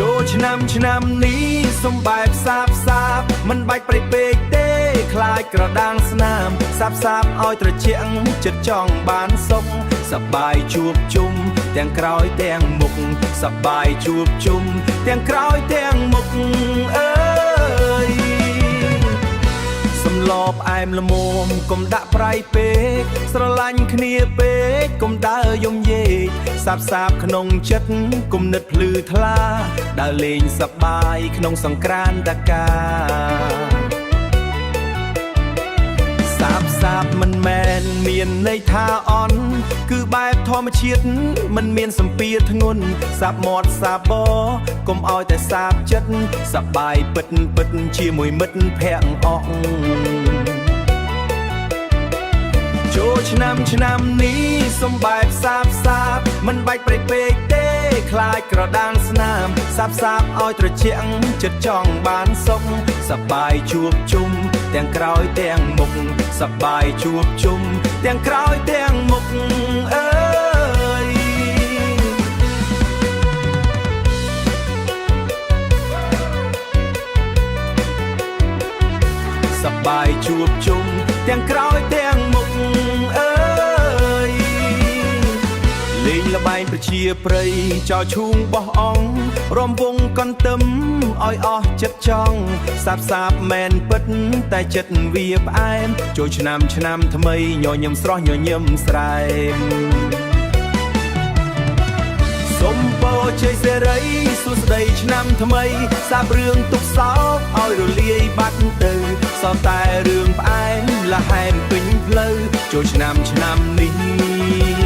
ចូលឆ្នាំនេះសំបែបសាបមិនបាច់ប្រេកពេកទេខ្លាចក្រដាងស្នាមសាបឲ្យត្រជាក់ចិត្តចង់បានសុខសប្បាយជួបជុំទាំងក្រោយទាំងមុខសប្បាយជួបជុំទាំងក្រោយទាំងមុខអើយសំឡបអែមល្មមកុំដាក់ប្រៃពេកស្រឡាញ់គ្នាពេកកុំដើរយំយេកសាបក្នុងចិត្តគុំនិតភ្លឺថ្លាដើរលេងសប្បាយក្នុងសង្ក្រាន្តកាសាបមិនមែនមានន័យថាអន់គឺបែបធម្មជាតិមិនមានសម្ពាធធ្ងន់សាបមាត់សាបកុំឲ្យតែសាបចិត្តសប្បាយពិតជាមួយមិត្តភក្តិអស់ចូលឆ្នាំនេះសំបែបសាបមិនបាច់ប្រេកពេកទេខ្លាចក្រដាងស្នាមសាបឲ្យត្រជាក់ចិត្តចង់បានសុខសប្បាយជួបជុំទាំងក្រោយទាំងមុខសប្បាយជួបជុំទាំងក្រោយទាំងមុខអើយសប្បាយជួបជុំទាំងក្រោយទាំងមុខអើយលេងល្បែងប្រជាប្រិយចោលឈូងបោះអង្គរំវងកន្ទឹមឲ្យអស់ចិត្តចង់សាបមែនពិតតែចិត្តវាផ្អែមចូលឆ្នាំថ្មីញញឹមស្រស់ញញឹមស្រែមសូមពរជ័យសេរីសួស្តីឆ្នាំថ្មីសាបរឿងទុកសោកឲ្យរលាយបាត់ទៅសោកតែរឿងផ្អែមលះហែមពេញផ្លូវចូលឆ្នាំនេះ